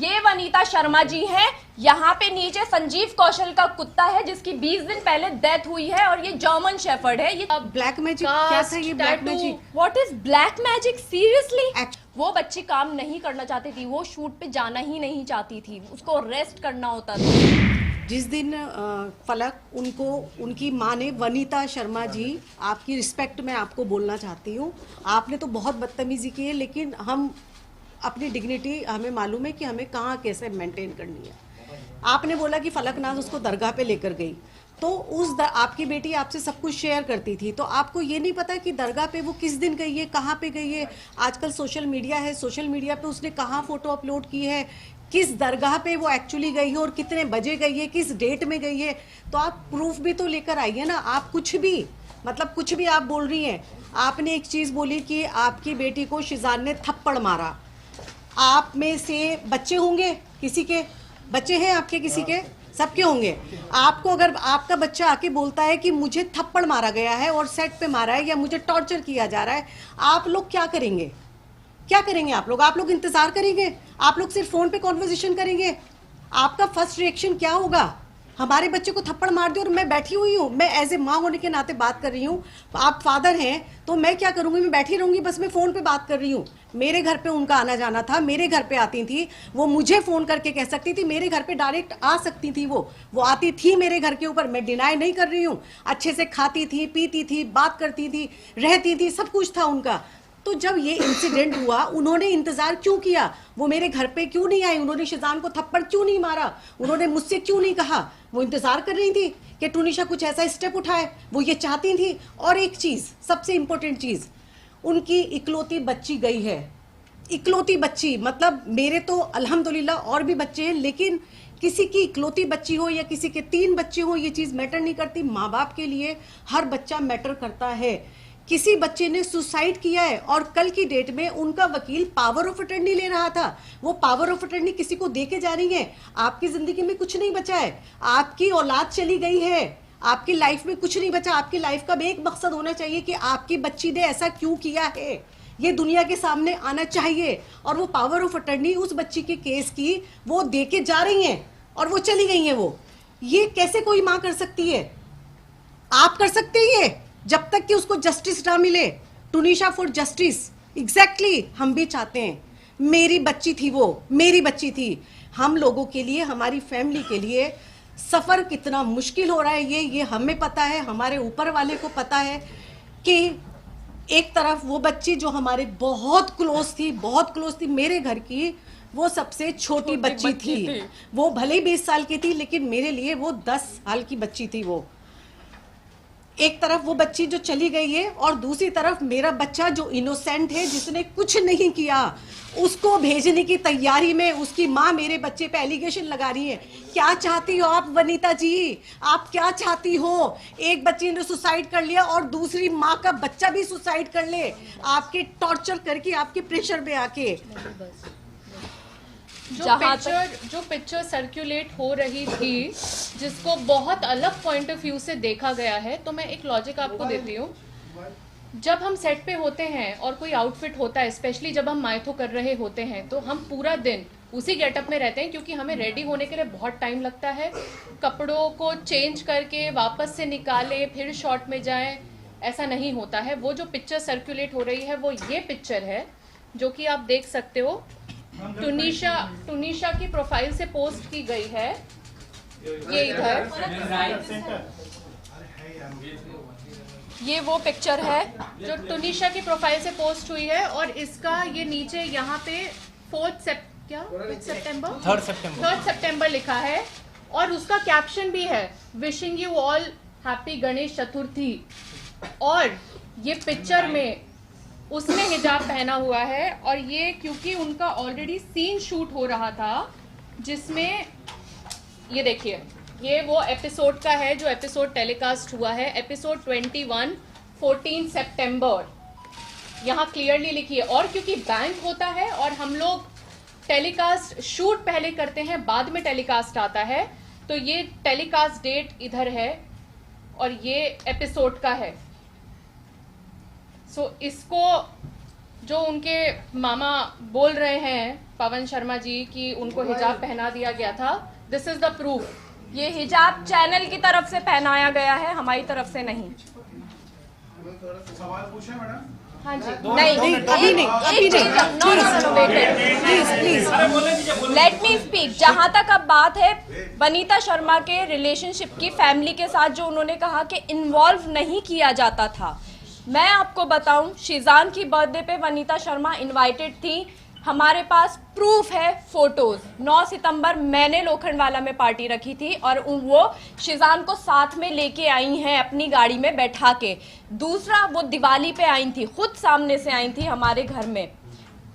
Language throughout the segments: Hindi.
ये वनीता शर्मा जी हैं। यहाँ पे नीचे संजीव कौशल का कुत्ता है जिसकी 20 दिन पहले डेथ हुई है और ये जर्मन शेफर्ड है। ये ब्लैक मैजिक क्या था? ये black magic, what is black magic? Seriously वो बच्ची काम नहीं करना चाहती थी, वो शूट पे जाना ही नहीं चाहती थी, उसको रेस्ट करना होता था। जिस दिन फलक उनको उनकी माँ ने, वनीता शर्मा जी, आपकी रिस्पेक्ट में आपको बोलना चाहती हूँ, आपने तो बहुत बदतमीजी की है, लेकिन हम अपनी डिग्निटी हमें मालूम है कि हमें कहाँ कैसे मेंटेन करनी है। आपने बोला कि फलकनाज उसको दरगाह पे लेकर गई, तो आपकी बेटी आपसे सब कुछ शेयर करती थी, तो आपको ये नहीं पता कि दरगाह पे वो किस दिन गई है, कहाँ पे गई है। आजकल सोशल मीडिया है, सोशल मीडिया पे उसने कहाँ फोटो अपलोड की है, किस दरगाह पे वो एक्चुअली गई है और कितने बजे गई है, किस डेट में गई है, तो आप प्रूफ भी तो लेकर आइए ना। आप कुछ भी, मतलब कुछ भी आप बोल रही हैं। आपने एक चीज़ बोली कि आपकी बेटी को शिजान ने थप्पड़ मारा। आप में से बच्चे होंगे, किसी के बच्चे हैं आपके, किसी के, सबके होंगे। आपको अगर आपका बच्चा आके बोलता है कि मुझे थप्पड़ मारा गया है और सेट पे मारा है या मुझे टॉर्चर किया जा रहा है, आप लोग क्या करेंगे? क्या करेंगे आप लोग? आप लोग इंतजार करेंगे? आप लोग सिर्फ फोन पे कॉन्वर्सेशन करेंगे? आपका फर्स्ट रिएक्शन क्या होगा? हमारे बच्चे को थप्पड़ मार दिया और मैं बैठी हुई हूँ, मैं एज ए माँ होने के नाते बात कर रही हूँ। आप फादर हैं तो मैं क्या करूँगी? मैं बैठी रहूँगी? बस मैं फ़ोन पे बात कर रही हूँ। मेरे घर पे उनका आना जाना था, मेरे घर पे आती थी, वो मुझे फ़ोन करके कह सकती थी, मेरे घर पे डायरेक्ट आ सकती थी, वो आती थी मेरे घर के ऊपर। मैं डिनाई नहीं कर रही हूँ, अच्छे से खाती थी, पीती थी, बात करती थी, रहती थी, सब कुछ था उनका। तो जब ये इंसिडेंट हुआ, उन्होंने इंतजार क्यों किया? वो मेरे घर पे क्यों नहीं आई? उन्होंने शिजान को थप्पड़ क्यों नहीं मारा? उन्होंने मुझसे क्यों नहीं कहा? वो इंतजार कर रही थी कि टूनिशा कुछ ऐसा स्टेप उठाए, वो ये चाहती थी। और एक चीज़, सबसे इंपॉर्टेंट चीज़, उनकी इकलौती बच्ची गई है। इकलौती बच्ची, मतलब मेरे तो अल्हम्दुलिल्लाह और भी बच्चे हैं, लेकिन किसी की इकलौती बच्ची हो या किसी के 3 बच्चे हो, ये चीज़ मैटर नहीं करती। माँ बाप के लिए हर बच्चा मैटर करता है। किसी बच्चे ने सुसाइड किया है और कल की डेट में उनका वकील पावर ऑफ अटर्नी ले रहा था, वो पावर ऑफ अटर्नी किसी को दे के जा रही है। आपकी जिंदगी में कुछ नहीं बचा है, आपकी औलाद चली गई है, आपकी लाइफ में कुछ नहीं बचा। आपकी लाइफ का भी एक मकसद होना चाहिए कि आपकी बच्ची ने ऐसा क्यों किया है, ये दुनिया के सामने आना चाहिए। और वो पावर ऑफ अटर्नी उस बच्ची के केस की वो दे के जा रही हैं और वो चली गई हैं। वो ये कैसे कोई माँ कर सकती है? आप कर सकते हैं जब तक कि उसको जस्टिस ना मिले। टूनिशा फॉर जस्टिस, एग्जैक्टली हम भी चाहते हैं। मेरी बच्ची थी, वो मेरी बच्ची थी। हम लोगों के लिए, हमारी फैमिली के लिए सफ़र कितना मुश्किल हो रहा है ये हमें पता है, हमारे ऊपर वाले को पता है कि एक तरफ वो बच्ची जो हमारे बहुत क्लोज थी, बहुत क्लोज थी, मेरे घर की वो सबसे छोटी बच्ची थी। वो भले ही 20 साल की थी, लेकिन मेरे लिए वो 10 साल की बच्ची थी। वो एक तरफ वो बच्ची जो चली गई है और दूसरी तरफ मेरा बच्चा जो इनोसेंट है, जिसने कुछ नहीं किया, उसको भेजने की तैयारी में उसकी माँ मेरे बच्चे पे एलिगेशन लगा रही है। क्या चाहती हो आप वनीता जी? आप क्या चाहती हो? एक बच्ची ने सुसाइड कर लिया और दूसरी माँ का बच्चा भी सुसाइड कर ले, आपके टॉर्चर करके, आपके प्रेशर पे आके। जो पिक्चर सर्कुलेट हो रही थी, जिसको बहुत अलग पॉइंट ऑफ व्यू से देखा गया है, तो मैं एक लॉजिक आपको देती हूँ। जब हम सेट पे होते हैं और कोई आउटफिट होता है, स्पेशली जब हम मायथो कर रहे होते हैं, तो हम पूरा दिन उसी गेटअप में रहते हैं, क्योंकि हमें रेडी होने के लिए बहुत टाइम लगता है। कपड़ों को चेंज करके वापस से निकालें, फिर शॉट में जाएं, ऐसा नहीं होता है। वो जो पिक्चर सर्कुलेट हो रही है वो ये पिक्चर है, जो कि आप देख सकते हो। टूनिशा की प्रोफाइल से पोस्ट की गई है, ये इधर, ये वो पिक्चर है जो टूनिशा की प्रोफाइल से पोस्ट हुई है। और इसका ये नीचे यहाँ पे 3 सितंबर लिखा है और उसका कैप्शन भी है, wishing you all happy Ganesh Chaturthi. और ये पिक्चर में उसने हिजाब पहना हुआ है, और ये क्योंकि उनका ऑलरेडी सीन शूट हो रहा था, जिसमें ये देखिए, ये वो एपिसोड का है जो एपिसोड टेलीकास्ट हुआ है, एपिसोड 21 14 सितंबर, यहाँ क्लियरली लिखी है। और क्योंकि बैंक होता है और हम लोग टेलीकास्ट शूट पहले करते हैं, बाद में टेलीकास्ट आता है, तो ये टेलीकास्ट डेट इधर है और ये एपिसोड का है। सो इसको जो उनके मामा बोल रहे हैं पवन शर्मा जी कि उनको हिजाब पहना दिया गया था, दिस इज द प्रूफ। ये हिजाब चैनल की तरफ से पहनाया गया है, हमारी तरफ से नहीं। सवाल पूछे मैडम? हाँ जी। नहीं, अभी नहीं, अभी नहीं। Please let me speak. जहां तक अब बात है वनीता शर्मा के रिलेशनशिप की, फैमिली के साथ जो उन्होंने कहा कि इन्वॉल्व नहीं किया जाता था, मैं आपको बताऊं, शिजान की बर्थडे पे वनीता शर्मा इनवाइटेड थी। हमारे पास प्रूफ है, फोटोज। 9 सितंबर मैंने लोखंडवाला में पार्टी रखी थी और वो शिजान को साथ में लेके आई हैं अपनी गाड़ी में बैठा के। दूसरा, वो दिवाली पे आई थी, खुद सामने से आई थी हमारे घर में।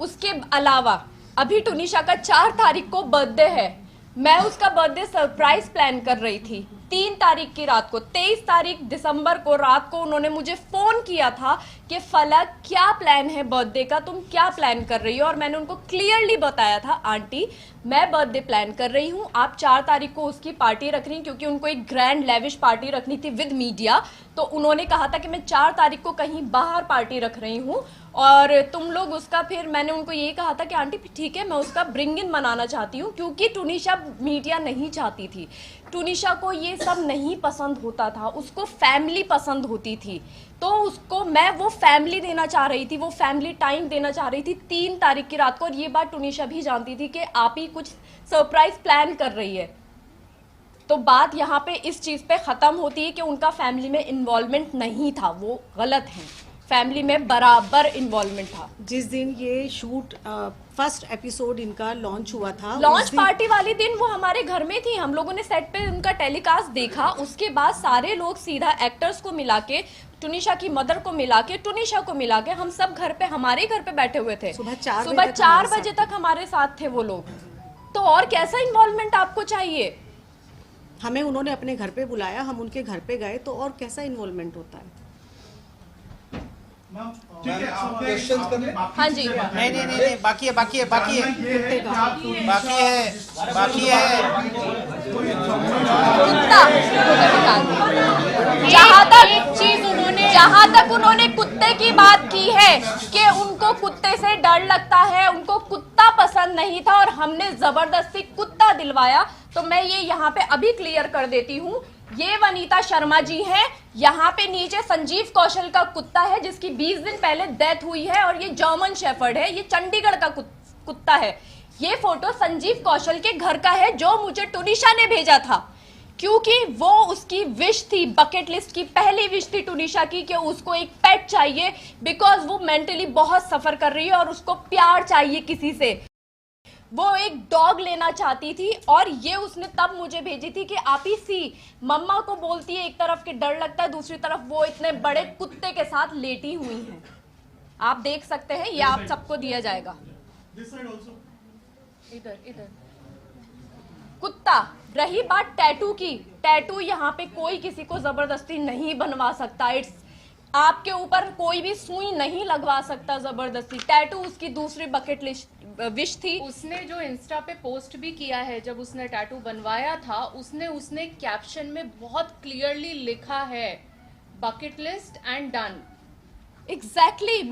उसके अलावा अभी टुनिशा का 4 तारीख को बर्थडे है, मैं उसका बर्थडे सरप्राइज प्लान कर रही थी। 3 तारीख की रात को, 23 तारीख दिसंबर को रात को उन्होंने मुझे फोन किया था कि फलक क्या प्लान है बर्थडे का, तुम क्या प्लान कर रही हो? और मैंने उनको क्लियरली बताया था, आंटी मैं बर्थडे प्लान कर रही हूँ, आप 4 तारीख को उसकी पार्टी रख रही, क्योंकि उनको एक ग्रैंड लेविश पार्टी रखनी थी विद मीडिया। तो उन्होंने कहा था कि मैं 4 तारीख को कहीं बाहर पार्टी रख रही हूँ और तुम लोग उसका, फिर मैंने उनको ये कहा था कि आंटी ठीक है, मैं उसका ब्रिंग इन मनाना चाहती हूँ, क्योंकि टुनिशा मीडिया नहीं चाहती थी। टुनिशा को ये सब नहीं पसंद होता था, उसको फैमिली पसंद होती थी। तो उसको मैं वो फैमिली देना चाह रही थी, वो फैमिली टाइम देना चाह रही थी 3 तारीख की रात को। और ये बात टुनिशा भी जानती थी कि आप ही कुछ सरप्राइज प्लान कर रही है। तो बात यहाँ पे इस चीज़ पे ख़त्म होती है कि उनका फैमिली में इन्वॉल्वमेंट नहीं था, वो गलत है। फैमिली में बराबर इन्वॉल्वमेंट था। जिस दिन ये शूट फर्स्ट एपिसोड इनका लॉन्च हुआ था, लॉन्च पार्टी वाले दिन वो हमारे घर में थी, हम लोगों ने सेट पे उनका टेलीकास्ट देखा। उसके बाद सारे लोग सीधा एक्टर्स को मिला के, टुनिशा की मदर को मिला के, टुनिशा को मिला के, हम सब घर पे, हमारे घर पे बैठे हुए थे। सुबह 4 बजे तक हमारे साथ थे वो लोग। तो और कैसा इन्वॉल्वमेंट आपको चाहिए? हमें उन्होंने अपने घर पे बुलाया, हम उनके घर पे गए, तो और कैसा इन्वॉल्वमेंट होता है? ठीक है, आपने हाँ जी। नहीं, बाकी है। जहाँ तक उन्होंने कुत्ते की बात की है कि उनको कुत्ते से डर लगता है, उनको कुत्ता पसंद नहीं था और हमने जबरदस्ती कुत्ता दिलवाया, तो मैं ये यहाँ पे अभी क्लियर कर देती हूँ। ये वनीता शर्मा जी हैं, यहाँ पे नीचे संजीव कौशल का कुत्ता है जिसकी 20 दिन पहले डेथ हुई है और ये जर्मन शेफर्ड है, ये चंडीगढ़ का कुत्ता है। ये फोटो संजीव कौशल के घर का है जो मुझे टुनिशा ने भेजा था, क्योंकि वो उसकी विश थी, बकेट लिस्ट की पहली विश थी टुनिशा की कि उसको एक पेट चाहिए, बिकॉज वो मेंटली बहुत सफर कर रही है और उसको प्यार चाहिए किसी से। वो एक डॉग लेना चाहती थी और ये उसने तब मुझे भेजी थी कि आप ही सी मम्मा को बोलती है, एक तरफ के डर लगता है, दूसरी तरफ वो इतने बड़े कुत्ते के साथ लेटी हुई हैं। आप देख सकते हैं, ये आप सबको दिया जाएगा। इधर कुत्ता। रही बात टैटू की, टैटू यहाँ पे कोई किसी को जबरदस्ती नहीं बनवा सकता। इट्स आपके ऊपर कोई भी सुई नहीं लगवा सकता जबरदस्ती। टैटू उसकी दूसरी बकेट लिस्ट विश थी। उसने जो इंस्टा पे पोस्ट भी किया है, जब उसने टैटू बनवाया था, उसने कैप्शन में बहुत क्लियरली लिखा है bucket list and done. Exactly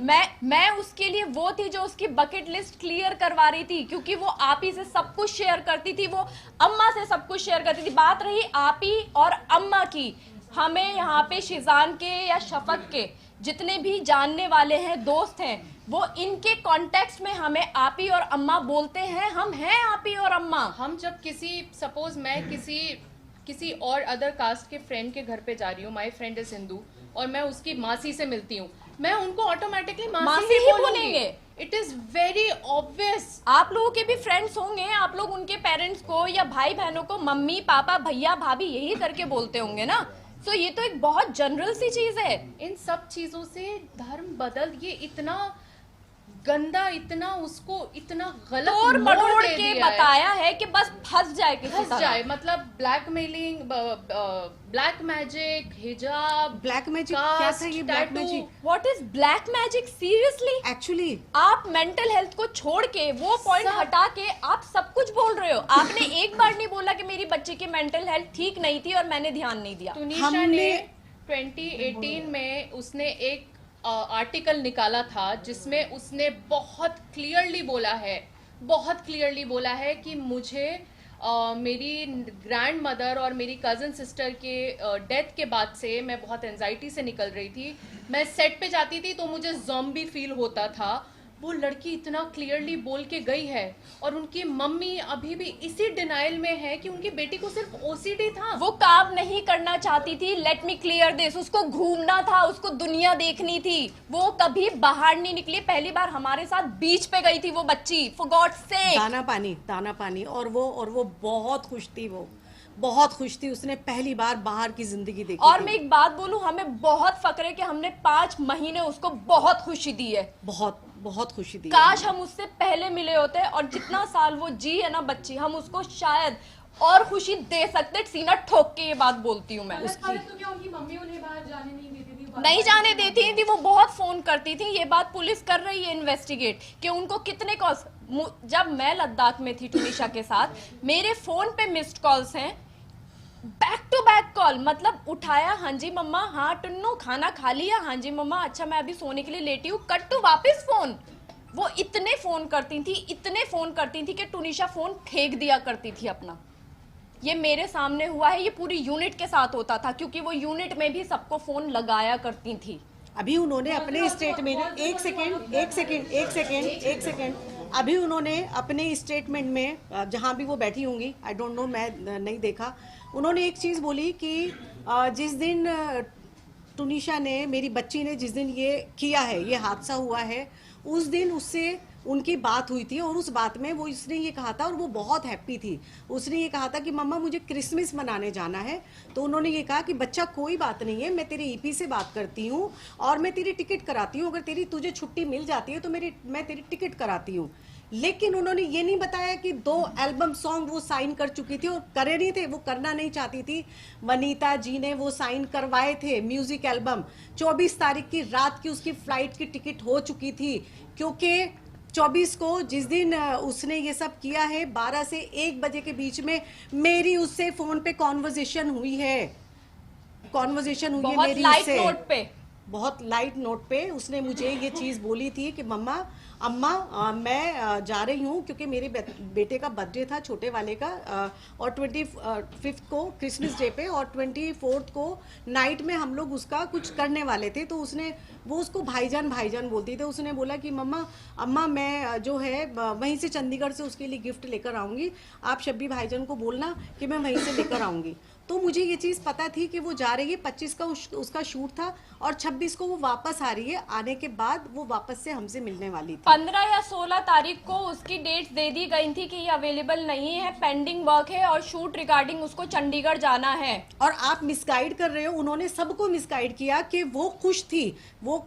मैं उसके लिए वो थी जो उसकी बकेट लिस्ट क्लियर करवा रही थी, क्योंकि वो आप ही से सब कुछ शेयर करती थी, वो अम्मा से सब कुछ शेयर करती थी। बात रही आप ही और अम्मा की, हमें यहाँ पे शिजान के या शफक के जितने भी जानने वाले हैं, दोस्त हैं, वो इनके कॉन्टेक्स्ट में हमें आपी और अम्मा बोलते हैं। हम हैं आपी और अम्मा। हम जब सपोज मैं किसी और अदर कास्ट के फ्रेंड के घर पे जा रही हूँ, माय फ्रेंड इज हिंदू, और मैं उसकी मासी से मिलती हूँ, मैं उनको ऑटोमेटिकली मासी ही बोलेंगे। It is very obvious. आप लोगों के भी फ्रेंड्स होंगे, आप लोग उनके पेरेंट्स को या भाई बहनों को मम्मी पापा भैया भाभी यही करके बोलते होंगे ना। तो ये तो एक बहुत जनरल सी चीज है। इन सब चीजों से धर्म बदल, ये इतना गंदा, इतना उसको इतना गलत तोड़ मरोड़ के दिया बताया है कि बस फंस जाए किसी फंस तरह। जाए। मतलब ब्लैकमेलिंग, ब्लैक मैजिक, हिजाब, ब्लैक मैजिक क्या था ये? Black magic, what is black magic? Seriously actually आप मेंटल हेल्थ को छोड़ के, वो पॉइंट हटा के आप सब कुछ बोल रहे हो। आपने एक बार नहीं बोला कि मेरी बच्ची की मेंटल हेल्थ ठीक नहीं थी और मैंने ध्यान नहीं दिया। टुनिशा ने 2018 में उसने एक आर्टिकल निकाला था जिसमें उसने बहुत क्लियरली बोला है कि मुझे मेरी ग्रैंड मदर और मेरी कज़न सिस्टर के डेथ के बाद से मैं बहुत एंजाइटी से निकल रही थी। मैं सेट पे जाती थी तो मुझे ज़ॉम्बी फील होता था। वो लड़की इतना क्लियरली बोल के गई है और उनकी मम्मी अभी भी इसी डिनाइल में है कि उनकी बेटी को सिर्फ ओसीडी था। वो काम नहीं करना चाहती थी, लेट मी क्लियर दिस। उसको घूमना था, उसको दुनिया देखनी थी। वो कभी बाहर नहीं निकली। पहली बार हमारे साथ बीच पे गई थी वो बच्ची, फॉर गॉड्स सेक। दाना पानी और वो बहुत खुश थी। वो बहुत खुश थी, उसने पहली बार बाहर की जिंदगी देखी। और मैं एक बात बोलूं, हमें बहुत फक्र है कि हमने 5 महीने उसको बहुत खुशी दी है। बहुत खुशी दी। काश हम उससे पहले मिले होते और जितना साल वो जी है ना बच्ची, हम उसको शायद और खुशी दे सकते। सीना ठोक के ये बात बोलती हूँ मैं। उसकी तो क्या उनकी मम्मी उन्हें बाहर जाने नहीं देती थी? नहीं जाने देती थी, वो बहुत फोन करती थी। ये बात पुलिस कर रही है इन्वेस्टिगेट कि उनको कितने कॉल्स। जब मैं लद्दाख में थी टुनिशा के साथ, मेरे फोन पे मिस्ड कॉल्स हैं, बैक टू बैक कॉल। मतलब उठाया, हाँ जी मम्मा, हाँ टुन्नू खाना खा लिया, हाँ जी मम्मा, अच्छा मैं अभी सोने के लिए लेटी हूँ, कट टू वापस फोन। वो इतने फोन करती थी कि टुनिशा फोन फेंक दिया करती थी अपना। ये मेरे सामने हुआ है, ये पूरी यूनिट के साथ होता था क्योंकि वो यूनिट में भी सबको फोन लगाया करती थी। अभी उन्होंने अपने स्टेटमेंट एक सेकेंड अभी उन्होंने अपने स्टेटमेंट में, जहां भी वो बैठी होंगी, आई डोंट नो, मैं नहीं देखा, उन्होंने एक चीज बोली कि जिस दिन टुनिशा ने, मेरी बच्ची ने जिस दिन ये किया है, ये हादसा हुआ है, उस दिन उससे उनकी बात हुई थी और उस बात में वो इसने ये कहा था और वो बहुत हैप्पी थी। उसने ये कहा था कि मम्मा मुझे क्रिसमस मनाने जाना है। तो उन्होंने ये कहा कि बच्चा कोई बात नहीं है, मैं तेरे ईपी से बात करती हूँ और मैं तेरी टिकट कराती हूँ, अगर तुझे छुट्टी मिल जाती है तो मैं तेरी टिकट कराती हूँ। लेकिन उन्होंने ये नहीं बताया कि 2 एल्बम सॉन्ग वो साइन कर चुकी थी और करे नहीं थे, वो करना नहीं चाहती थी। वनीता जी ने वो साइन करवाए थे म्यूजिक एल्बम। 24 तारीख की रात की उसकी फ्लाइट की टिकट हो चुकी थी क्योंकि 24 को जिस दिन उसने ये सब किया है, 12 से 1 बजे के बीच में मेरी उससे फोन पे कॉन्वर्जेशन हुई है मेरी उससे। बहुत लाइट नोट पे उसने मुझे ये चीज़ बोली थी कि अम्मा मैं जा रही हूँ क्योंकि मेरे बेटे का बर्थडे था, छोटे वाले का, और 25 को क्रिसमस डे पे और 24 को नाइट में हम लोग उसका कुछ करने वाले थे। तो वो उसको भाईजान बोलती थी। उसने बोला कि अम्मा मैं जो है वहीं से चंडीगढ़ से उसके लिए गिफ्ट लेकर आऊँगी, आप शब्बी भाईजान को बोलना कि मैं वहीं से लेकर आऊँगी। तो मुझे ये चीज़ पता थी कि वो जा रही है, 25 का उसका शूट था और 26 को वो वापस आ रही है। आने के बाद वो वापस से हमसे मिलने वाली थी। 15 या 16 तारीख को उसकी डेट्स दे दी गई थी कि ये अवेलेबल नहीं है, पेंडिंग वर्क है और शूट रिगार्डिंग उसको चंडीगढ़ जाना है। और आप मिसगाइड कर रहे हो, उन्होंने सबको मिसगाइड किया कि वो खुश थी, वो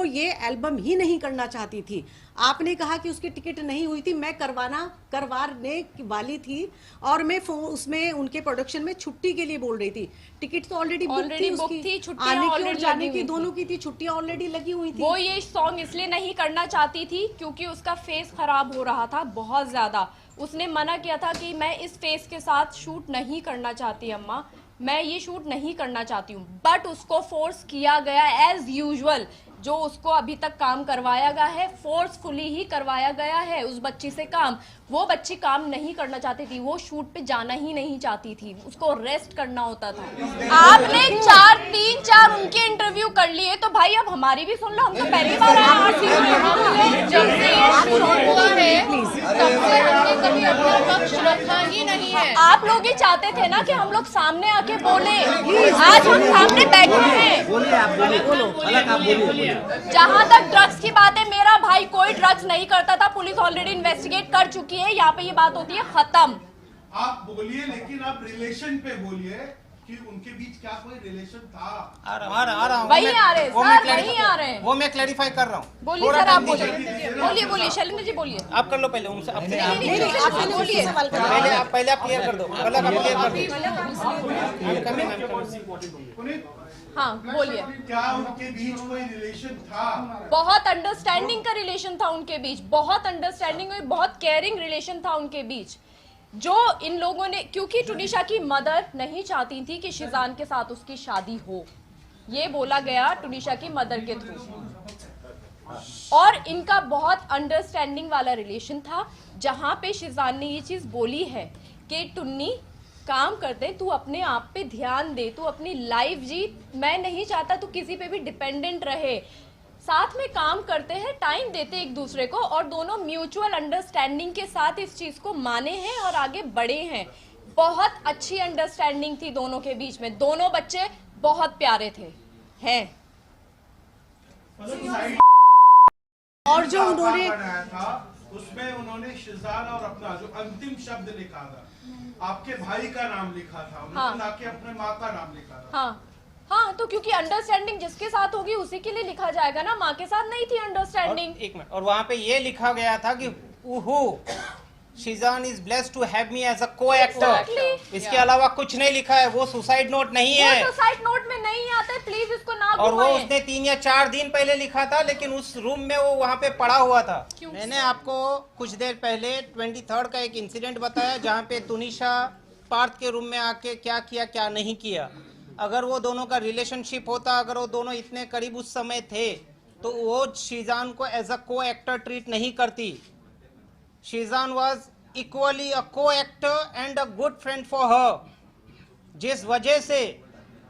ये एल्बम ही नहीं करना चाहती थी। आपने कहा कि उसकी टिकट नहीं हुई थी, मैं करवाने वाली थी और मैं उसमें उनके प्रोडक्शन में छुट्टी के लिए बोल रही थी। टिकट तो ऑलरेडी बुक थी, छुट्टियां आने की और ऑलरेडी जाने की दोनों की थी, छुट्टियां ऑलरेडी लगी हुई थी। वो ये सॉन्ग इसलिए नहीं करना चाहती थी क्योंकि उसका फेस खराब हो रहा था बहुत ज्यादा। उसने मना किया था कि मैं इस फेस के साथ शूट नहीं करना चाहती अम्मा, मैं ये शूट नहीं करना चाहती हूँ। बट उसको फोर्स किया गया एज यूजुअल। जो उसको अभी तक काम करवाया गया है, फोर्सफुली ही करवाया गया है उस बच्ची से काम। वो बच्ची काम नहीं करना चाहती थी, वो शूट पे जाना ही नहीं चाहती थी, उसको रेस्ट करना होता था। आपने 3-4 उनके इंटरव्यू कर लिए, तो भाई अब हमारी भी सुन लो। हम तो पहली बार आए, जब से ये शूट हुआ है तब से हमने कभी अपना पक्ष रखा ही नहीं है। आप लोग ही चाहते थे ना कि हम लोग सामने आके बोले। आज हम सामने बैठे हैं। बोलिए। जहां तक ड्रग्स की बात है, मेरा भाई कोई ड्रग्स नहीं करता था, पुलिस ऑलरेडी इन्वेस्टिगेट कर चुकी है। यहाँ पे ये बात होती है, खत्म। आप बोलिए, लेकिन आप रिलेशन पे बोलिए कि उनके बीच क्या कोई रिलेशन था। आ रहा हूँ। वही आ रहे हैं सर, वही आ रहे हैं। वो मैं क्लैरिफाई कर रहा हूँ। बोलिए सर, आप बोलिए शैलेंद्र जी बोलिए। आप कर लो पहले उनसे। बोलिए। पहले आप क्लियर कर दो। हाँ बोलिए। क्या उनके बीच कोई रिलेशन था? बहुत अंडरस्टैंडिंग का रिलेशन था उनके बीच, बहुत अंडरस्टैंडिंग और बहुत केयरिंग रिलेशन था उनके बीच। जो इन लोगों ने, क्योंकि टुनिशा की मदर नहीं चाहती थी कि शिजान के साथ उसकी शादी हो, ये बोला गया टुनिशा की मदर के थ्रू। और इनका बहुत अंडरस्टैंडिंग वाला रिलेशन था, जहां पे शिजान ने ये चीज बोली है कि टुन्नी काम कर दे, तू अपने आप पे ध्यान दे, तू अपनी लाइफ जी, मैं नहीं चाहता तू किसी पे भी डिपेंडेंट रहे, साथ में काम करते हैं, टाइम देते एक दूसरे को, और दोनों म्यूचुअल अंडरस्टैंडिंग के साथ इस चीज को माने हैं और आगे बढ़े हैं। बहुत अच्छी अंडरस्टैंडिंग थी दोनों के बीच में, दोनों बच्चे बहुत प्यारे थे हैं। और जो उन्होंने बनाया था उसमें उन्होंने शिजान और अपना जो अंतिम शब्द लिखा था, आपके भाई का नाम लिखा था, उन्होंने ना कि अपने माँ का नाम लिखा था। हाँ, तो क्योंकि अंडरस्टैंडिंग जिसके साथ होगी उसी के लिए लिखा जाएगा ना, माँ के साथ नहीं थी अंडरस्टैंडिंग। एक मिनट, और वहाँ पे ये लिखा गया था कि Sheezan is blessed to have me as a co-actor. इसके अलावा कुछ नहीं लिखा है, वो सुसाइड नोट नहीं है, वो सुसाइड नोट में नहीं आता है, प्लीज इसको ना और वो घुमाएं। उसने 3 या 4 दिन पहले लिखा था, लेकिन उस रूम में वो वहाँ पे पड़ा हुआ था। मैंने आपको कुछ देर पहले 23 का एक इंसिडेंट बताया जहाँ पे तुनिशा पार्थ के रूम में आके क्या किया क्या नहीं किया। अगर वो दोनों का रिलेशनशिप होता, अगर वो दोनों इतने करीब उस समय थे, तो वो शिजान को एज अ को एक्टर ट्रीट नहीं करती। शिजान वॉज इक्वली अ को actor and a good friend for her. जिस वजह से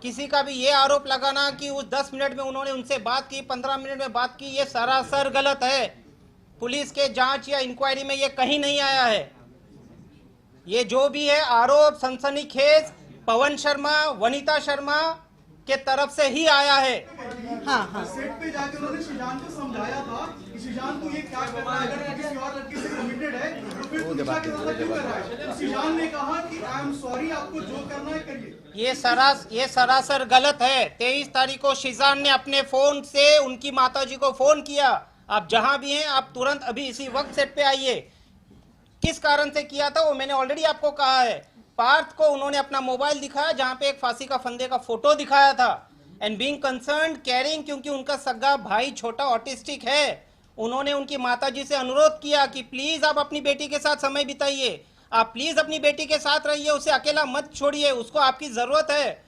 किसी का भी ये आरोप लगाना कि उस 10 मिनट में उन्होंने उनसे बात की, 15 मिनट में बात की, ये सरासर गलत है। पुलिस के जांच या इंक्वायरी में ये कहीं नहीं आया है। ये जो भी है आरोप सनसनीखेज पवन शर्मा, वनीता शर्मा के तरफ से ही आया है। हाँ सेट पे जाकर उन्होंने शिजान को समझाया था कि शिजान तू ये क्या कर रहा है, अगर किसी और लड़की से कमिटेड है तो फिर तुनिशा के साथ क्यों कर रहा है। तो शिजान ने कहा कि आई एम सॉरी, आपको जो करना है करिए। ये सरासर गलत है। 23 तारीख को शिजान ने अपने फोन से उनकी माताजी को फोन किया, आप जहां भी हैं आप तुरंत अभी इसी वक्त सेट पे आइए। किस कारण से किया था वो मैंने ऑलरेडी आपको कहा है। पार्थ को उन्होंने अपना मोबाइल दिखाया जहां पे एक फांसी का फंदे का फोटो दिखाया था, एंड बीइंग कंसर्न्ड केयरिंग, क्योंकि उनका सगा भाई छोटा ऑटिस्टिक है, उन्होंने उनकी माताजी से अनुरोध किया कि प्लीज आप अपनी बेटी के साथ समय बिताइए, आप प्लीज अपनी बेटी के साथ रहिए, उसे अकेला मत छोड़िए, उसको आपकी जरूरत है।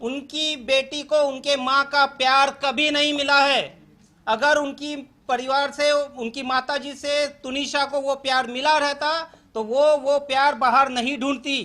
उनकी बेटी को उनके माँ का प्यार कभी नहीं मिला है। अगर उनकी परिवार से, उनकी माताजी से तुनिशा को वो प्यार मिला रहता तो वो प्यार बाहर नहीं ढूंढती।